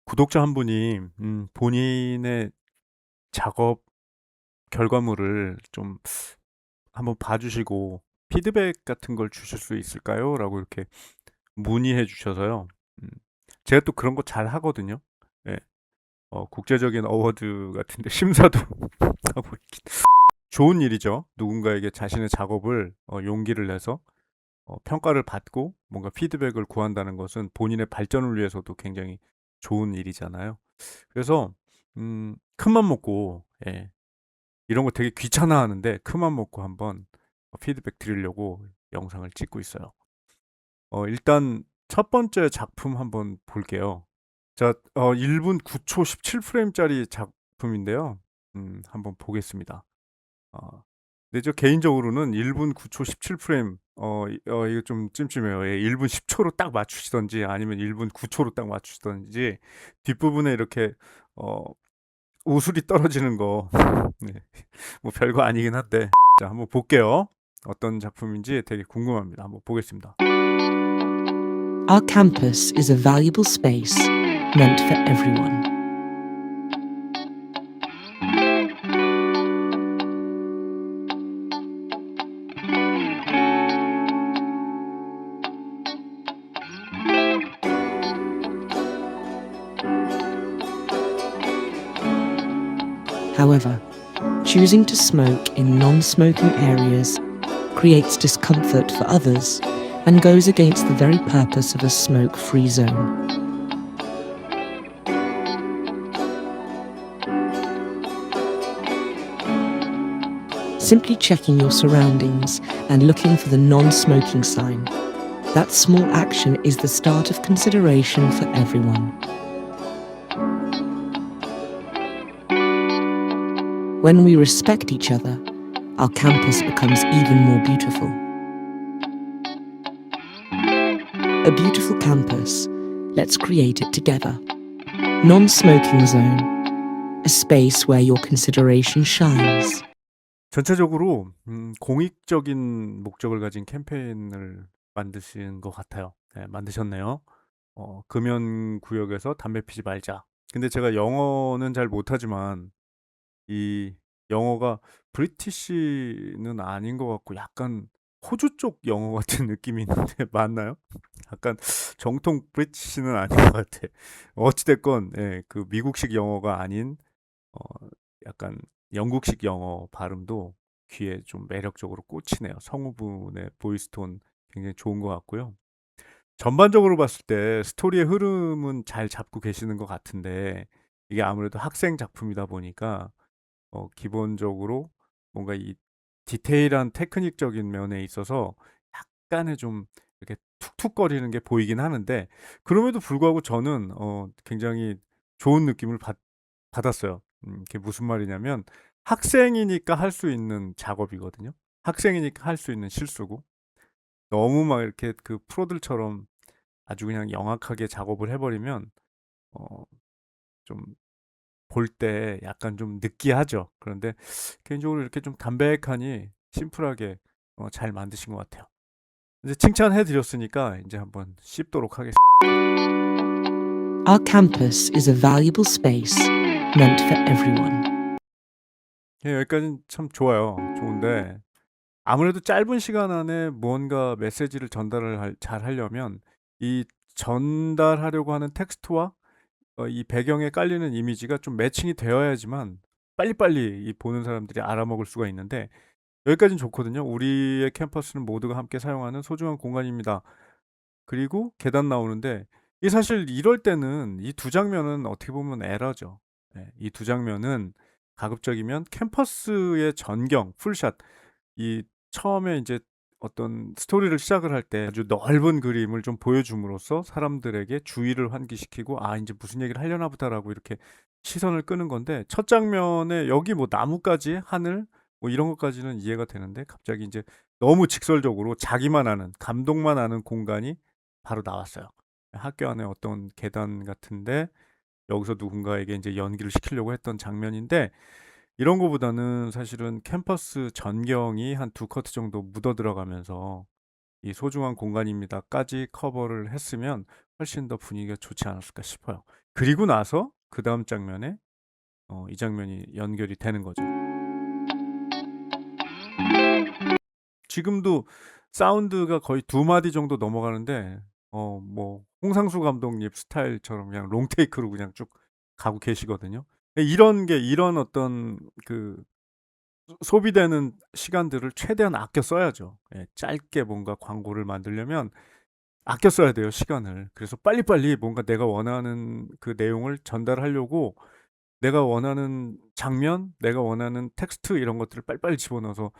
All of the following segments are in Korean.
구독자 한 분이 본인의 작업 결과물을 좀 한번 봐주시고 피드백 같은 걸 주실 수 있을까요? 라고 이렇게 문의해 주셔서요. 음, 제가 또 그런 거 잘 하거든요. 예, 국제적인 어워드 같은데 심사도 하고 있긴. 좋은 일이죠. 누군가에게 자신의 작업을 용기를 내서 평가를 받고 뭔가 피드백을 구한다는 것은 본인의 발전을 위해서도 굉장히 좋은 일이잖아요. 그래서 큰맘 먹고, 예, 이런 거 되게 귀찮아하는데 큰맘 먹고 한번 피드백 드리려고 영상을 찍고 있어요. 일단 첫 번째 작품 한번 볼게요. 자, 1분 9초 17프레임짜리 작품인데요. 한번 보겠습니다. 근데 저 개인적으로는 1분 9초 17프레임, 이거 좀 찜찜해요. 예, 1분 10초로 딱 맞추시던지 아니면 1분 9초로 딱 맞추시던지 뒷부분에 이렇게 어, 우술이 떨어지는 거 네. 뭐 별거 아니긴 한데 자 한번 볼게요. 어떤 작품인지 되게 궁금합니다. 한번 보겠습니다. Our campus is a valuable space meant for everyone. However, choosing to smoke in non-smoking areas creates discomfort for others and goes against the very purpose of a smoke-free zone. Simply checking your surroundings and looking for the non-smoking sign. That small action is the start of consideration for everyone. When we respect each other, our campus becomes even more beautiful. A beautiful campus. Let's create it together. Non-smoking zone. A space where your consideration shines. 전체적으로 공익적인 목적을 가진 캠페인을 만드신 것 같아요. 네, 만드셨네요. 금연 구역에서 담배 피지 말자. 근데 제가 영어는 잘 못하지만 이 영어가 브리티시는 아닌 것 같고 약간 호주 쪽 영어 같은 느낌이 있는데 맞나요? 약간 정통 브리티시는 아닌 것 같아. 어찌됐건 예, 그 미국식 영어가 아닌 어, 약간 영국식 영어 발음도 귀에 좀 매력적으로 꽂히네요. 성우분의 보이스톤 굉장히 좋은 것 같고요. 전반적으로 봤을 때 스토리의 흐름은 잘 잡고 계시는 것 같은데 이게 아무래도 학생 작품이다 보니까 기본적으로 뭔가 이 디테일한 테크닉적인 면에 있어서 약간의 좀 이렇게 툭툭거리는 게 보이긴 하는데 그럼에도 불구하고 저는 굉장히 좋은 느낌을 받았어요. 그게 무슨 말이냐면 학생이니까 할 수 있는 작업이거든요. 학생이니까 할 수 있는 실수고 너무 막 이렇게 그 프로들처럼 아주 그냥 영악하게 작업을 해버리면 어, 좀 볼 때 약간 좀 느끼하죠. 그런데 개인적으로 이렇게 좀 담백하니 심플하게 잘 만드신 것 같아요. 이제 칭찬해 드렸으니까 이제 한번 씹도록 하겠습니다. Our campus is a valuable space meant for everyone. 예, 여기까지는 참 좋아요. 좋은데 아무래도 짧은 시간 안에 무언가 메시지를 전달을 잘 하려면 이 전달하려고 하는 텍스트와 이 배경에 깔리는 이미지가 좀 매칭이 되어야지만 빨리빨리 이 보는 사람들이 알아먹을 수가 있는데 여기까지는 좋거든요. 우리의 캠퍼스는 모두가 함께 사용하는 소중한 공간입니다. 그리고 계단 나오는데 이 사실 이럴 때는 이 두 장면은 어떻게 보면 에러죠. 예, 이 두 장면은 가급적이면 캠퍼스의 전경, 풀샷, 이 처음에 이제 어떤 스토리를 시작을 할 때 아주 넓은 그림을 좀 보여줌으로써 사람들에게 주의를 환기시키고 아 이제 무슨 얘기를 하려나 보다라고 이렇게 시선을 끄는 건데 첫 장면에 여기 뭐 나무까지 하늘 뭐 이런 것까지는 이해가 되는데 갑자기 이제 너무 직설적으로 자기만 아는 감동만 아는 공간이 바로 나왔어요. 학교 안에 어떤 계단 같은데 여기서 누군가에게 이제 연기를 시키려고 했던 장면인데 이런 거보다는 사실은 캠퍼스 전경이 한 두 커트 정도 묻어 들어가면서 이 소중한 공간입니다까지 커버를 했으면 훨씬 더 분위기가 좋지 않았을까 싶어요. 그리고 나서 그다음 장면에 이 장면이 연결이 되는 거죠. 지금도 사운드가 거의 2마디 정도 넘어가는데 뭐 홍상수 감독님 스타일처럼 그냥 롱테이크로 그냥 쭉 가고 계시거든요. 이런 어떤 그 소비되는 시간들을 최대한 아껴 써야죠. 예, 짧게 뭔가 광고를 만들려면 아껴 써야 돼요, 시간을. 그래서 빨리빨리 뭔가 내가 원하는 그 내용을 전달하려고 내가 원하는 장면, 내가 원하는 텍스트 이런 것들을 빨리빨리 집어넣어서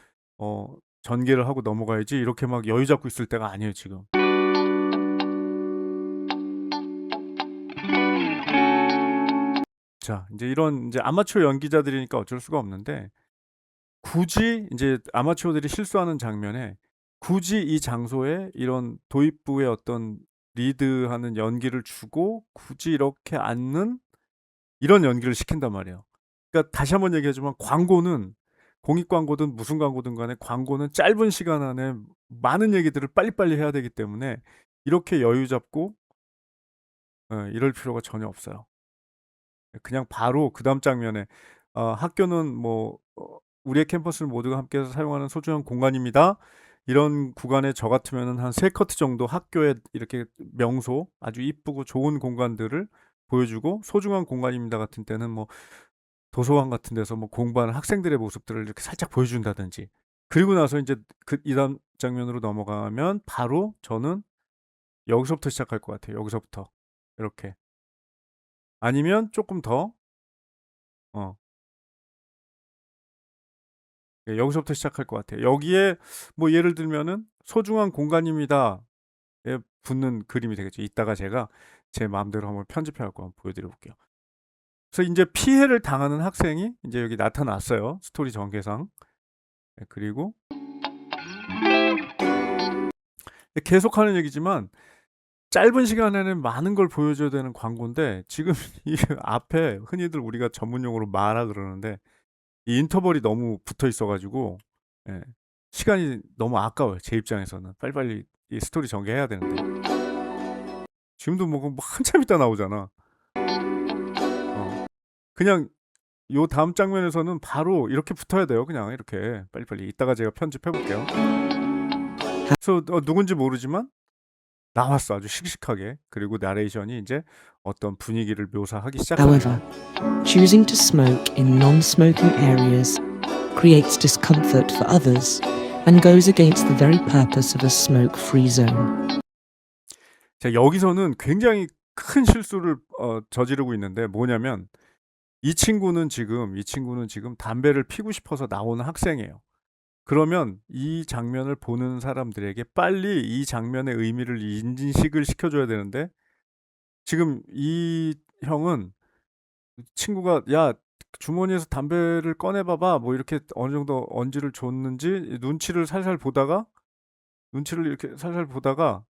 전개를 하고 넘어가야지 이렇게 막 여유 잡고 있을 때가 아니에요, 지금. 자, 이제 이런 이제 아마추어 연기자들이니까 어쩔 수가 없는데 굳이 이제 아마추어들이 실수하는 장면에 굳이 이 장소에 이런 도입부의 어떤 리드하는 연기를 주고 굳이 이렇게 앉는 이런 연기를 시킨단 말이에요. 그러니까 다시 한번 얘기하지만 광고는 공익 광고든 무슨 광고든 간에 광고는 짧은 시간 안에 많은 얘기들을 빨리빨리 해야 되기 때문에 이렇게 여유 잡고 이럴 필요가 전혀 없어요. 그냥 바로 그다음 장면에 학교는 뭐 우리의 캠퍼스를 모두가 함께해서 사용하는 소중한 공간입니다. 이런 구간에 저 같으면은 한 3커트 정도 학교의 이렇게 명소 아주 이쁘고 좋은 공간들을 보여주고 소중한 공간입니다 같은 때는 뭐 도서관 같은 데서 뭐 공부하는 학생들의 모습들을 이렇게 살짝 보여준다든지 그리고 나서 이제 이 다음 장면으로 넘어가면 바로 저는 여기서부터 시작할 것 같아요. 여기서부터 이렇게 아니면 조금 더 어, 여기서부터 시작할 것 같아요. 여기에 뭐 예를 들면은 소중한 공간입니다에 붙는 그림이 되겠죠. 이따가 제가 제 마음대로 한번 편집해 갖고 한번 보여드려 볼게요. 그래서 이제 피해를 당하는 학생이 이제 여기 나타났어요. 스토리 전개상. 그리고 계속하는 얘기지만 짧은 시간에는 많은 걸 보여줘야 되는 광고인데 지금 이 앞에 흔히들 우리가 전문용어로 마라 그러는데 이 인터벌이 너무 붙어 있어가지고 예, 시간이 너무 아까워요. 제 입장에서는 빨리빨리 이 스토리 전개해야 되는데 지금도 뭐 한참 있다 나오잖아. 그냥 요 다음 장면에서는 바로 이렇게 붙어야 돼요. 그냥 이렇게 빨리빨리 이따가 제가 편집해 볼게요. 그래서 누군지 모르지만 나왔어 아주 씩씩하게. 그리고 나레이션이 이제 어떤 분위기를 묘사하기 However, 시작합니다. choosing to smoke in non-smoking areas creates discomfort for others and goes against the very purpose of a smoke-free zone. 자, 여기서는 굉장히 큰 실수를 저지르고 있는데 뭐냐면 이 친구는 지금 담배를 피고 싶어서 나오는 학생이에요. 그러면 이 장면을 보는 사람들에게 빨리 이 장면의 의미를 인식을 시켜줘야 되는데 지금 이 형은 친구가 야 주머니에서 담배를 꺼내봐봐 뭐 이렇게 어느 정도 언지를 줬는지 눈치를 이렇게 살살 보다가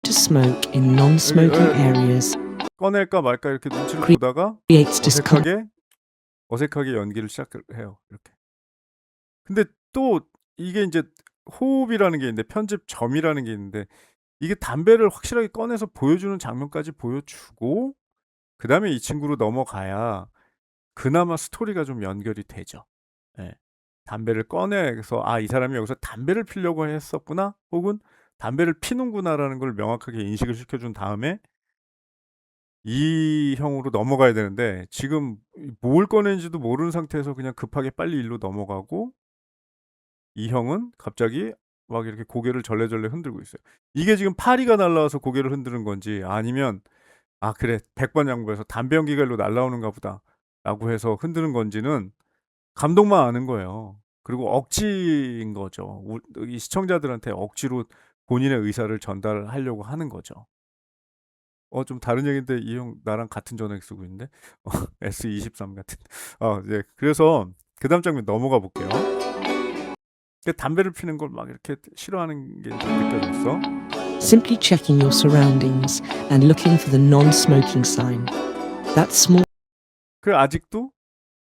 To smoke in non-smoking 여기, areas 꺼낼까 말까 이렇게 눈치를 보다가 creates discomfort. 어색하게 연기를 시작을 해요. 이렇게. 근데 또 이게 이제 호흡이라는 게 있는데 편집점이라는 게 있는데 이게 담배를 확실하게 꺼내서 보여주는 장면까지 보여주고 그다음에 이 친구로 넘어가야 그나마 스토리가 좀 연결이 되죠. 예. 담배를 꺼내서 이 사람이 여기서 담배를 피려고 했었구나 혹은 담배를 피는구나라는 걸 명확하게 인식을 시켜준 다음에 이 형으로 넘어가야 되는데 지금 뭘 꺼낸지도 모르는 상태에서 그냥 급하게 빨리 일로 넘어가고 이 형은 갑자기 막 이렇게 고개를 절레절레 흔들고 있어요. 이게 지금 파리가 날라와서 고개를 흔드는 건지 아니면 그래 100번 양보해서 담배 연기가 일로 날라오는가 보다 라고 해서 흔드는 건지는 감독만 아는 거예요. 그리고 억지인 거죠. 이 시청자들한테 억지로 본인의 의사를 전달하려고 하는 거죠. 좀 다른 얘기인데 이 형 나랑 같은 전화기 쓰고 있는데 S23 같은. 네. 그래서 그 다음 장면 넘어가 볼게요. 담배를 피는 걸 막 이렇게 싫어하는 게 느껴졌어. Simply checking your surroundings and looking for the non-smoking sign. That small 그 아직도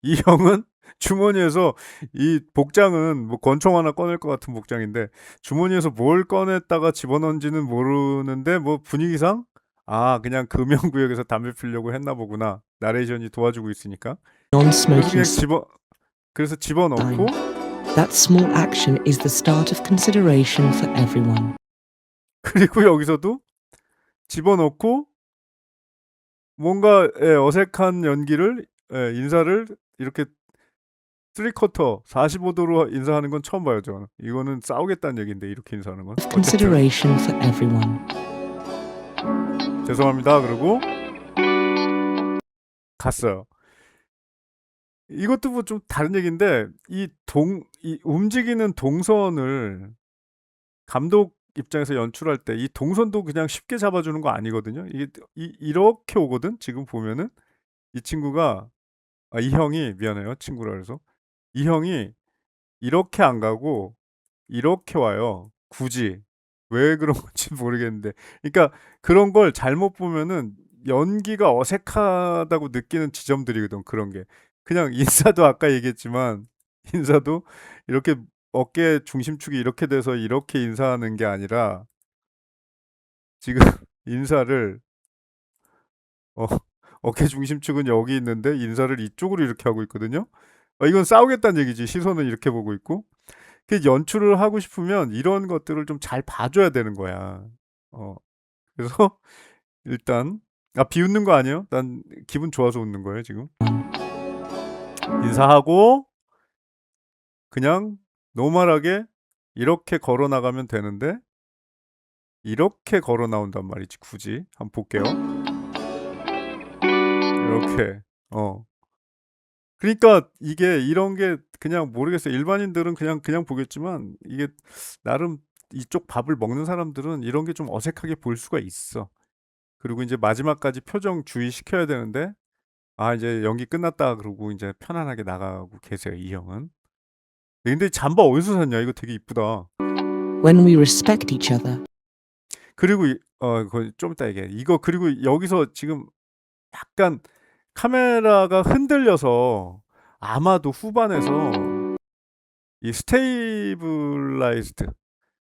이 형은 주머니에서 이 복장은 뭐 권총 하나 꺼낼 것 같은 복장인데 주머니에서 뭘 꺼냈다가 집어넣은지는 모르는데 뭐 분위기상 아, 그냥 금연구역에서 담배 피려고 했나 보구나. 나레이션이 도와주고 있으니까. 그래서 non-smoking 그냥 그래서 집어넣고 That small action is the start of consideration for everyone. 그리고 여기서도 집어넣고 뭔가 어색한 연기를 인사를 이렇게 3쿼터 45도로 인사하는 건 처음 봐요. 저는 이거는 싸우겠다는 얘기인데 이렇게 인사하는 건 어쨌든 Consideration for everyone. 죄송합니다. 그러고 갔어요. 이것도 뭐 좀 다른 얘기인데 이 움직이는 동선을 감독 입장에서 연출할 때 이 동선도 그냥 쉽게 잡아주는 거 아니거든요. 이게 이렇게 오거든. 지금 보면은 이 친구가 이 형이 미안해요. 친구라 그래서 이 형이 이렇게 안 가고 이렇게 와요. 굳이 왜 그런 건지 모르겠는데, 그러니까 그런 걸 잘못 보면은 연기가 어색하다고 느끼는 지점들이거든. 그런 게 그냥 인사도 아까 얘기했지만 인사도 이렇게 어깨 중심축이 이렇게 돼서 이렇게 인사하는 게 아니라 지금 인사를 어, 어깨 중심축은 여기 있는데 인사를 이쪽으로 이렇게 하고 있거든요. 이건 싸우겠다는 얘기지. 시선은 이렇게 보고 있고. 그 연출을 하고 싶으면 이런 것들을 좀 잘 봐줘야 되는 거야. 그래서 일단 비웃는 거 아니에요? 난 기분 좋아서 웃는 거예요 지금. 인사하고 그냥 노멀하게 이렇게 걸어 나가면 되는데 이렇게 걸어 나온단 말이지. 굳이 한번 볼게요. 이렇게 그러니까 이게 이런 게 그냥 모르겠어요. 일반인들은 그냥 보겠지만 이게 나름 이쪽 밥을 먹는 사람들은 이런 게 좀 어색하게 보일 수가 있어. 그리고 이제 마지막까지 표정 주의시켜야 되는데 이제 연기 끝났다 그러고 이제 편안하게 나가고 계세요, 이 형은. 근데 잠바 어디서 샀냐? 이거 되게 이쁘다. When we respect each other. 그리고 그거 좀 이따 얘기해. 이거 그리고 여기서 지금 약간 카메라가 흔들려서 아마도 후반에서 이 스테이블라이즈드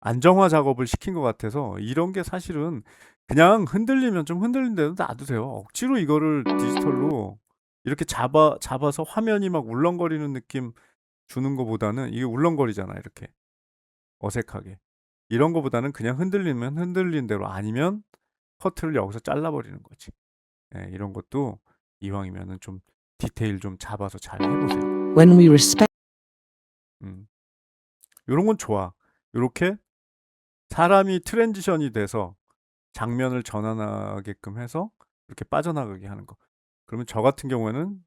안정화 작업을 시킨 것 같아서 이런 게 사실은 그냥 흔들리면 좀 흔들린데도 놔두세요. 억지로 이거를 디지털로 이렇게 잡아서 화면이 막 울렁거리는 느낌 주는 것보다는 이게 울렁거리잖아, 이렇게 어색하게. 이런 것보다는 그냥 흔들리면 흔들린 대로 아니면 커트를 여기서 잘라버리는 거지. 이런 것도 이왕이면은 좀 디테일 좀 잡아서 잘 해보세요. When we respect. 이런 건 좋아. 이렇게 사람이 트랜지션이 돼서 장면을 전환하게끔 해서 이렇게 빠져나가게 하는 거. 그러면 저 같은 경우에는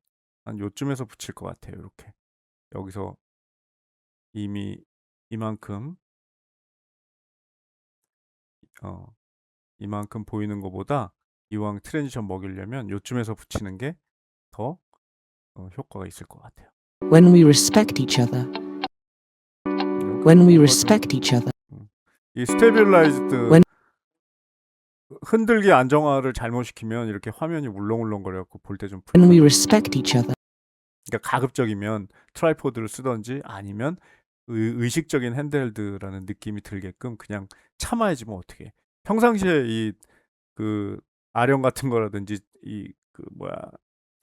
한 요쯤에서 붙일 것 같아요. 이렇게 여기서 이미 이만큼 이만큼 보이는 것보다 이왕 트랜지션 먹이려면 요쯤에서 붙이는 게 더 효과가 있을 것 같아요. When we respect each other. When we respect each other. 이 스테빌라이즈드 When- 흔들기 안정화를 잘못시키면 이렇게 화면이 울렁울렁거려갖고 볼 때 좀 When we respect each other. 그러니까 가급적이면 트라이포드를 쓰던지 아니면 의식적인 핸드헬드라는 느낌이 들게끔 그냥 참아야지 뭐 어떻게. 평상시에 이 그 아령 같은 거라든지 이 그 뭐야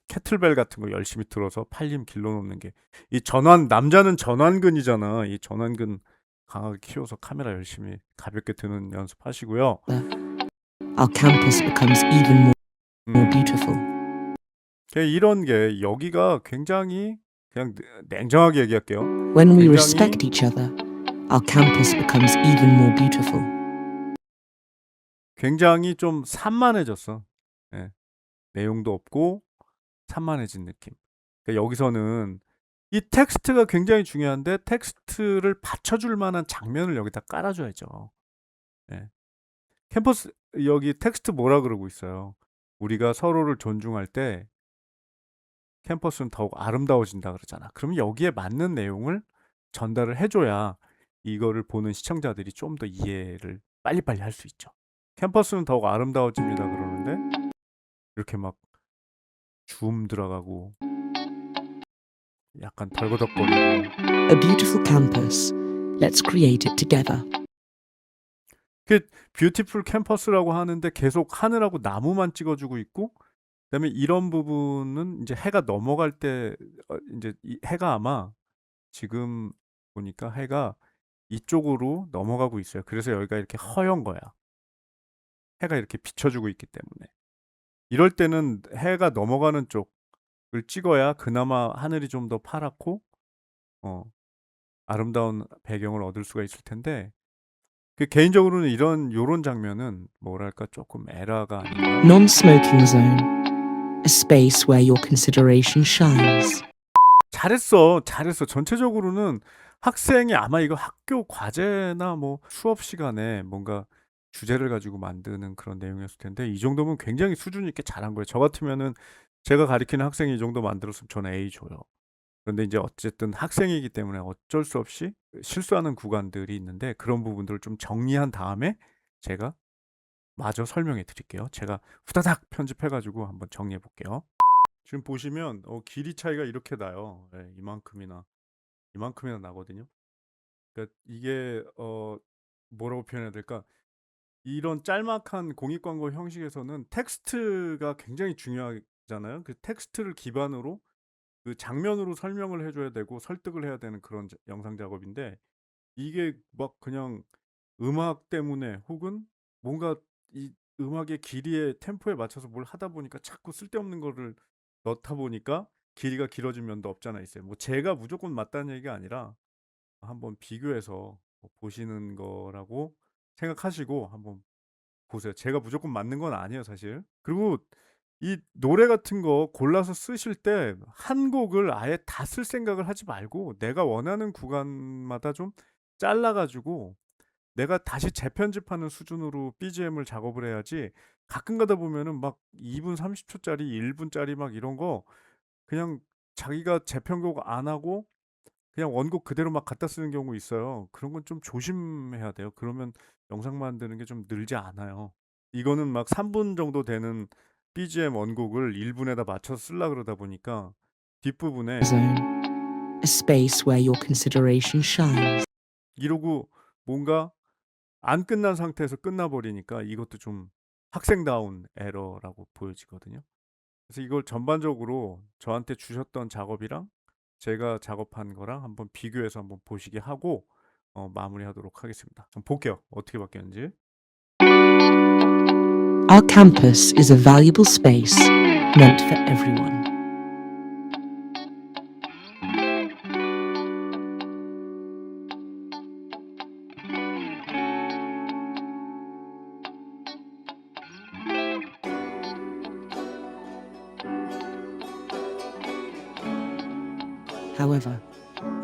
캐틀벨 같은 거 열심히 들어서 팔힘 길러놓는 게 이 남자는 전완근이잖아. 이 전완근 강하게 키워서 카메라 열심히 가볍게 드는 연습하시고요. Our campus becomes even more beautiful. 이런 게 여기가 굉장히 그냥 냉정하게 얘기할게요. When we 굉장히- respect each other, our campus becomes even more beautiful. 굉장히 좀 산만해졌어. 내용도 없고 산만해진 느낌. 그러니까 여기서는 이 텍스트가 굉장히 중요한데 텍스트를 받쳐줄 만한 장면을 여기다 깔아줘야죠. 캠퍼스 여기 텍스트 뭐라 그러고 있어요. 우리가 서로를 존중할 때 캠퍼스는 더욱 아름다워진다 그러잖아. 그러면 여기에 맞는 내용을 전달을 해줘야 이거를 보는 시청자들이 좀 더 이해를 빨리빨리 할 수 있죠. 캠퍼스는 더욱 아름다워집니다 그러는데 이렇게 막 줌 들어가고 약간 덜거덕거리고 A beautiful campus. Let's create it together. 그 뷰티풀 캠퍼스라고 하는데 계속 하늘하고 나무만 찍어주고 있고, 그다음에 이런 부분은 이제 해가 넘어갈 때 이제 이 해가 아마 지금 보니까 해가 이쪽으로 넘어가고 있어요. 그래서 여기가 이렇게 허연 거야. 해가 이렇게 비춰주고 있기 때문에. 이럴 때는 해가 넘어가는 쪽을 찍어야 그나마 하늘이 좀 더 파랗고 어, 아름다운 배경을 얻을 수가 있을 텐데, 그 개인적으로는 이런 요런 장면은 뭐랄까 조금 에라가 아닌가. Non-smoking zone. A space where your consideration shines. 잘했어, 잘했어. 전체적으로는 학생이 아마 이거 학교 과제나 뭐 수업 시간에 뭔가 주제를 가지고 만드는 그런 내용이었을 텐데, 이 정도면 굉장히 수준 있게 잘한 거예요. 저 같으면은 제가 가리키는 학생이 이 정도 만들었으면 저는 A 줘요. 그런데 이제 어쨌든 학생이기 때문에 어쩔 수 없이 실수하는 구간들이 있는데, 그런 부분들을 좀 정리한 다음에 제가 마저 설명해 드릴게요. 제가 후다닥 편집해 가지고 한번 정리해 볼게요. 지금 보시면 길이 차이가 이렇게 나요. 예, 이만큼이나 나거든요. 그러니까 이게 뭐라고 표현해야 될까? 이런 짤막한 공익 광고 형식에서는 텍스트가 굉장히 중요하잖아요. 그 텍스트를 기반으로 그 장면으로 설명을 해줘야 되고 설득을 해야 되는 그런 영상 작업인데, 이게 막 그냥 음악 때문에 혹은 뭔가 이 음악의 길이의 템포에 맞춰서 뭘 하다 보니까 자꾸 쓸데없는 거를 넣다 보니까 길이가 길어진 면도 없잖아 있어요. 뭐 제가 무조건 맞다는 얘기가 아니라 한번 비교해서 보시는 거라고 생각하시고 한번 보세요. 제가 무조건 맞는 건 아니에요, 사실. 그리고 이 노래 같은 거 골라서 쓰실 때 한 곡을 아예 다 쓸 생각을 하지 말고 내가 원하는 구간마다 좀 잘라 가지고 내가 다시 재편집하는 수준으로 BGM을 작업을 해야지, 가끔 가다 보면은 막 2분 30초짜리, 1분짜리 막 이런 거 그냥 자기가 재편곡 안 하고 그냥 원곡 그대로 막 갖다 쓰는 경우 있어요. 그런 건 좀 조심해야 돼요. 그러면 영상 만드는 게 좀 늘지 않아요. 이거는 막 3분 정도 되는 BGM 원곡을 1분에다 맞춰서 쓰려 그러다 보니까 뒷부분에 Zone. A space where your consideration shines. 이러고 뭔가 안 끝난 상태에서 끝나버리니까 이것도 좀 학생다운 에러라고 보여지거든요. 그래서 이걸 전반적으로 저한테 주셨던 작업이랑 제가 작업한 거랑 한번 비교해서 한번 보시게 하고 마무리하도록 하겠습니다. 좀 볼게요. 어떻게 바뀌었는지. Our campus is a valuable space meant for everyone. However,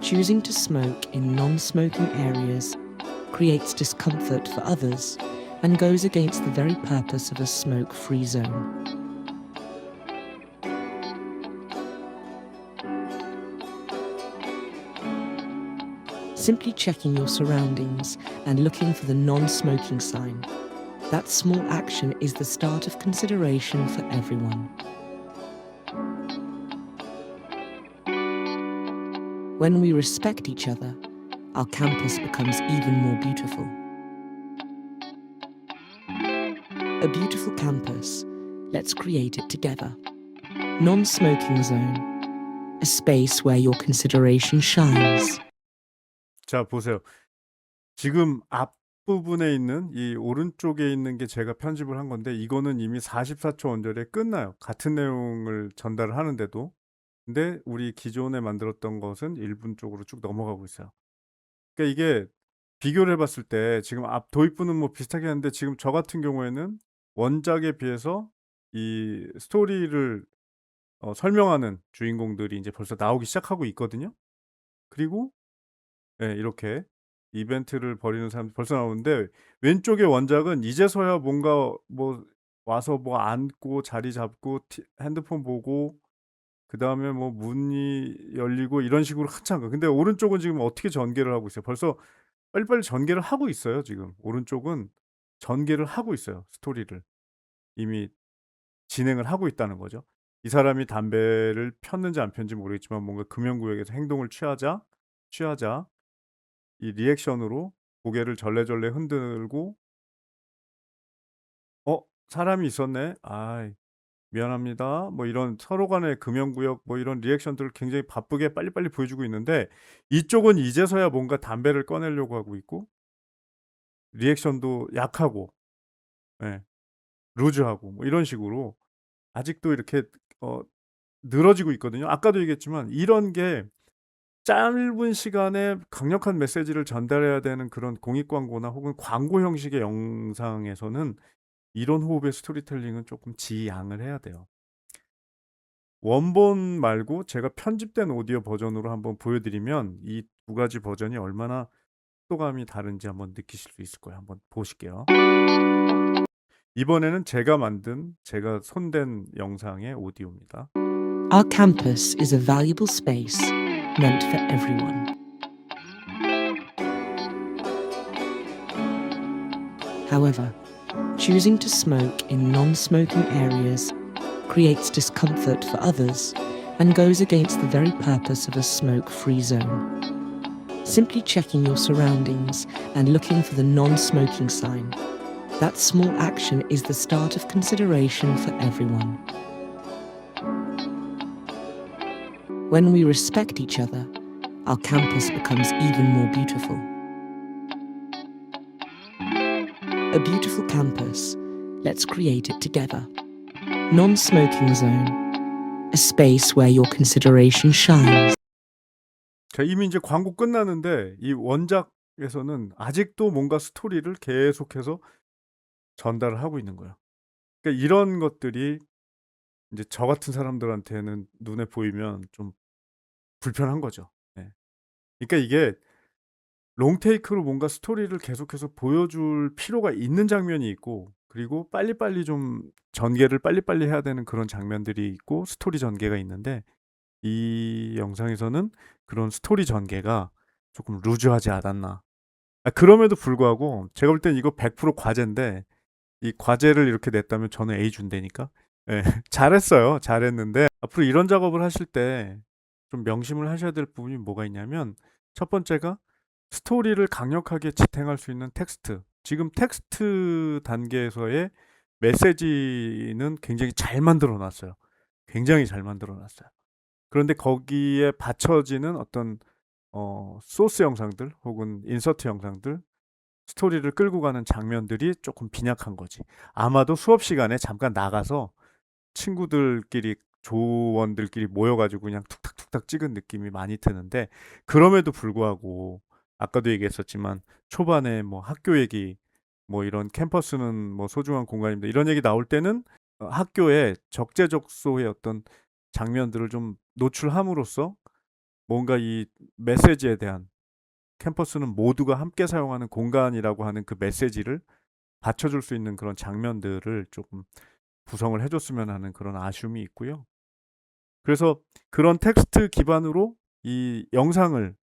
choosing to smoke in non-smoking areas creates discomfort for others and goes against the very purpose of a smoke-free zone. Simply checking your surroundings and looking for the non-smoking sign. That small action is the start of consideration for everyone. When we respect each other, our campus becomes even more beautiful. A beautiful campus. Let's create it together. Non-smoking zone. A space where your consideration shines. 자, 보세요. 지금 앞부분에 있는 이 오른쪽에 있는 게 제가 편집을 한 건데, 이거는 이미 44초 언저리에 끝나요. 같은 내용을 전달을 하는데도. 근데 우리 기존에 만들었던 것은 1분 쪽으로 쭉 넘어가고 있어요. 그러니까 이게 비교를 해봤을 때 지금 앞 도입부는 뭐 비슷하게 하는데, 지금 저 같은 경우에는 원작에 비해서 이 스토리를 설명하는 주인공들이 이제 벌써 나오기 시작하고 있거든요. 그리고 예, 이렇게 이벤트를 벌이는 사람들이 벌써 나오는데, 왼쪽의 원작은 이제서야 뭔가 뭐 와서 뭐 앉고 자리 잡고 핸드폰 보고 그다음에 뭐 문이 열리고 이런 식으로 한참 근데 오른쪽은 지금 어떻게 전개를 하고 있어요. 벌써 빨리빨리 전개를 하고 있어요, 지금. 오른쪽은 전개를 하고 있어요, 스토리를. 이미 진행을 하고 있다는 거죠. 이 사람이 담배를 폈는지 안 폈는지 모르겠지만 뭔가 금연구역에서 행동을 취하자 이 리액션으로 고개를 절레절레 흔들고 사람이 있었네. 아, 미안합니다. 뭐 이런 서로 간의 금연구역 뭐 이런 리액션들을 굉장히 바쁘게 빨리빨리 보여주고 있는데 이쪽은 이제서야 뭔가 담배를 꺼내려고 하고 있고 리액션도 약하고 예, 루즈하고 뭐 이런 식으로 아직도 이렇게 어 늘어지고 있거든요. 아까도 얘기했지만 이런 게 짧은 시간에 강력한 메시지를 전달해야 되는 그런 공익 광고나 혹은 광고 형식의 영상에서는 이런 호흡의 스토리텔링은 조금 지양을 해야 돼요. 원본 말고 제가 편집된 오디오 버전으로 한번 보여드리면 이 두 가지 버전이 얼마나 속도감이 다른지 한번 느끼실 수 있을 거예요. 한번 보실게요. 이번에는 제가 손댄 영상의 오디오입니다. Our campus is a valuable space meant for everyone. However, choosing to smoke in non-smoking areas creates discomfort for others and goes against the very purpose of a smoke-free zone. Simply checking your surroundings and looking for the non-smoking sign. That small action is the start of consideration for everyone. When we respect each other, our campus becomes even more beautiful. A beautiful campus. Let's create it together. Non-smoking zone. A space where your consideration shines. 자, 이미 이제 광고 끝나는데 이 원작에서는 아직도 뭔가 스토리를 계속해서 전달을 하고 있는 거예요. 그러니까 이런 것들이 이제 저 같은 사람들한테는 눈에 보이면 좀 불편한 거죠. 네. 그러니까 이게 롱테이크로 뭔가 스토리를 계속해서 보여줄 필요가 있는 장면이 있고 그리고 빨리빨리 좀 전개를 빨리빨리 해야 되는 그런 장면들이 있고 스토리 전개가 있는데 이 영상에서는 그런 스토리 전개가 조금 루즈하지 않았나. 그럼에도 불구하고 제가 볼 땐 이거 100% 과제인데 이 과제를 이렇게 냈다면 저는 A 준다니까. 예. 잘했어요. 잘했는데 앞으로 이런 작업을 하실 때 좀 명심을 하셔야 될 부분이 뭐가 있냐면 첫 번째가 스토리를 강력하게 지탱할 수 있는 텍스트. 지금 텍스트 단계에서의 메시지는 굉장히 잘 만들어 놨어요. 굉장히 잘 만들어 놨어요. 그런데 거기에 받쳐지는 어떤 소스 영상들 혹은 인서트 영상들 스토리를 끌고 가는 장면들이 조금 빈약한 거지. 아마도 수업 시간에 잠깐 나가서 친구들끼리 조원들끼리 모여가지고 그냥 툭탁툭탁 찍은 느낌이 많이 드는데 그럼에도 불구하고 아까도 얘기했었지만 초반에 뭐 학교 얘기 뭐 이런 캠퍼스는 뭐 소중한 공간입니다. 이런 얘기 나올 때는 학교의 적재적소의 어떤 장면들을 좀 노출함으로써 뭔가 이 메시지에 대한 캠퍼스는 모두가 함께 사용하는 공간이라고 하는 그 메시지를 받쳐줄 수 있는 그런 장면들을 조금 구성을 해줬으면 하는 그런 아쉬움이 있고요. 그래서 그런 텍스트 기반으로 이 영상을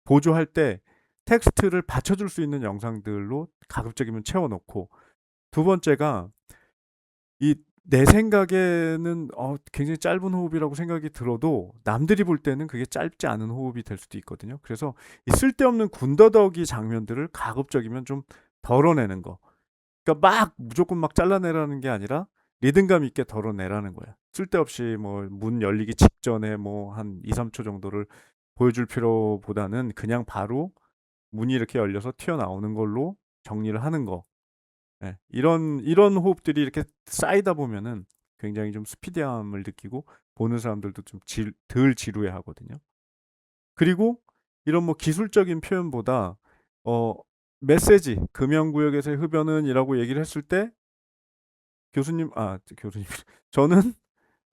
보조할 때 텍스트를 받쳐줄 수 있는 영상들로 가급적이면 채워놓고 두 번째가 이 내 생각에는 굉장히 짧은 호흡이라고 생각이 들어도 남들이 볼 때는 그게 짧지 않은 호흡이 될 수도 있거든요. 그래서 이 쓸데없는 군더더기 장면들을 가급적이면 좀 덜어내는 거. 그러니까 막 무조건 막 잘라내라는 게 아니라 리듬감 있게 덜어내라는 거예요. 쓸데없이 뭐 문 열리기 직전에 뭐 한 2, 3초 정도를 보여줄 필요보다는 그냥 바로 문이 이렇게 열려서 튀어나오는 걸로 정리를 하는 거. 예, 이런 호흡들이 이렇게 쌓이다 보면은 굉장히 좀 스피디함을 느끼고 보는 사람들도 좀 덜 지루해 하거든요. 그리고 이런 뭐 기술적인 표현보다 어 메시지 금연구역에서의 흡연은이라고 얘기를 했을 때 교수님 저는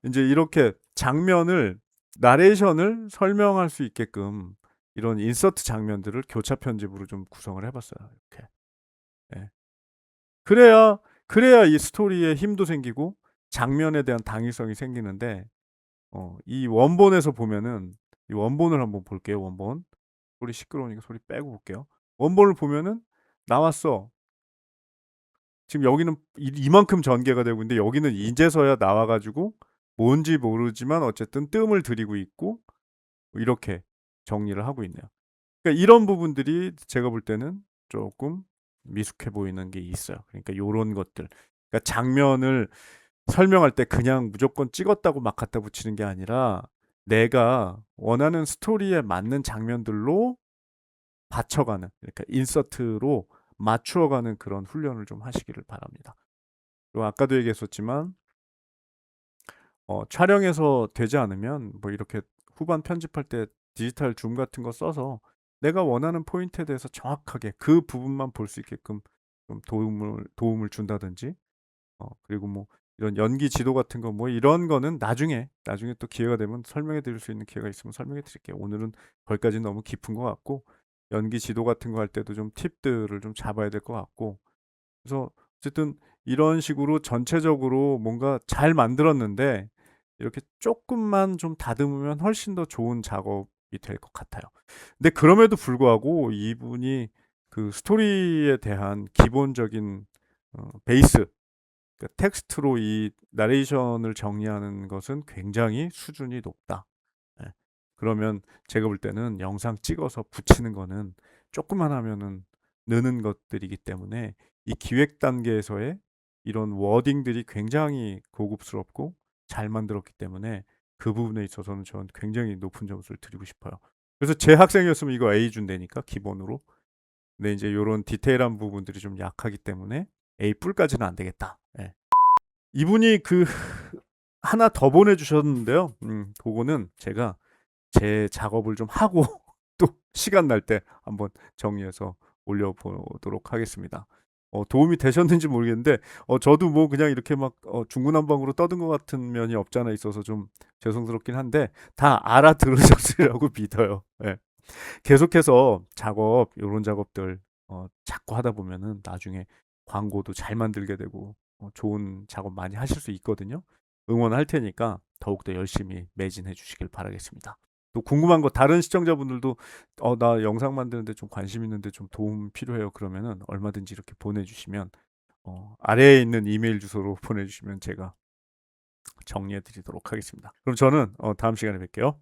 이제 이렇게 장면을 나레이션을 설명할 수 있게끔 이런 인서트 장면들을 교차 편집으로 좀 구성을 해봤어요. 이렇게. 예. 그래야 그래야 이 스토리에 힘도 생기고 장면에 대한 당위성이 생기는데 이 원본에서 보면은 이 원본을 한번 볼게요. 원본 소리 시끄러우니까 소리 빼고 볼게요. 원본을 보면은 나왔어. 지금 여기는 이만큼 전개가 되고 있는데 여기는 이제서야 나와가지고 뭔지 모르지만 어쨌든 뜸을 들이고 있고 이렇게 정리를 하고 있네요. 그러니까 이런 부분들이 제가 볼 때는 조금 미숙해 보이는 게 있어요. 그러니까 요런 것들. 그러니까 장면을 설명할 때 그냥 무조건 찍었다고 막 갖다 붙이는 게 아니라 내가 원하는 스토리에 맞는 장면들로 받쳐가는, 그러니까 인서트로 맞추어가는 그런 훈련을 좀 하시기를 바랍니다. 그리고 아까도 얘기했었지만 촬영해서 되지 않으면 뭐 이렇게 후반 편집할 때 디지털 줌 같은 거 써서 내가 원하는 포인트에 대해서 정확하게 그 부분만 볼 수 있게끔 좀 도움을 준다든지, 그리고 뭐 이런 연기 지도 같은 거 뭐 이런 거는 나중에 또 기회가 되면 설명해 드릴 수 있는 기회가 있으면 설명해 드릴게요. 오늘은 거기까지 너무 깊은 것 같고, 연기 지도 같은 거 할 때도 좀 팁들을 좀 잡아야 될 것 같고, 그래서 어쨌든 이런 식으로 전체적으로 뭔가 잘 만들었는데 이렇게 조금만 좀 다듬으면 훨씬 더 좋은 작업이 될 것 같아요. 근데 그럼에도 불구하고 이분이 그 스토리에 대한 기본적인 베이스, 그러니까 텍스트로 이 나레이션을 정리하는 것은 굉장히 수준이 높다. 예. 그러면 제가 볼 때는 영상 찍어서 붙이는 거는 조금만 하면은 느는 것들이기 때문에 이 기획 단계에서의 이런 워딩들이 굉장히 고급스럽고 잘 만들었기 때문에 그 부분에 있어서는 저는 굉장히 높은 점수를 드리고 싶어요. 그래서 제 학생이었으면 이거 A 준다니까 기본으로. 근데 이제 이런 디테일한 부분들이 좀 약하기 때문에 A 뿔까지는 안 되겠다. 예. 이분이 그 하나 더 보내주셨는데요. 그거는 제가 제 작업을 좀 하고 또 시간 날 때 한번 정리해서 올려보도록 하겠습니다. 도움이 되셨는지 모르겠는데 저도 뭐 그냥 이렇게 막 중구난방으로 떠든 것 같은 면이 없잖아 있어서 좀 죄송스럽긴 한데 다 알아들으셨으리라고 믿어요. 예. 계속해서 이런 작업들 자꾸 하다 보면은 나중에 광고도 잘 만들게 되고 좋은 작업 많이 하실 수 있거든요. 응원할 테니까 더욱더 열심히 매진해 주시길 바라겠습니다. 또 궁금한 거 다른 시청자분들도 나 영상 만드는데 좀 관심 있는데 좀 도움 필요해요. 그러면은 얼마든지 이렇게 보내주시면 아래에 있는 이메일 주소로 보내주시면 제가 정리해 드리도록 하겠습니다. 그럼 저는 다음 시간에 뵐게요.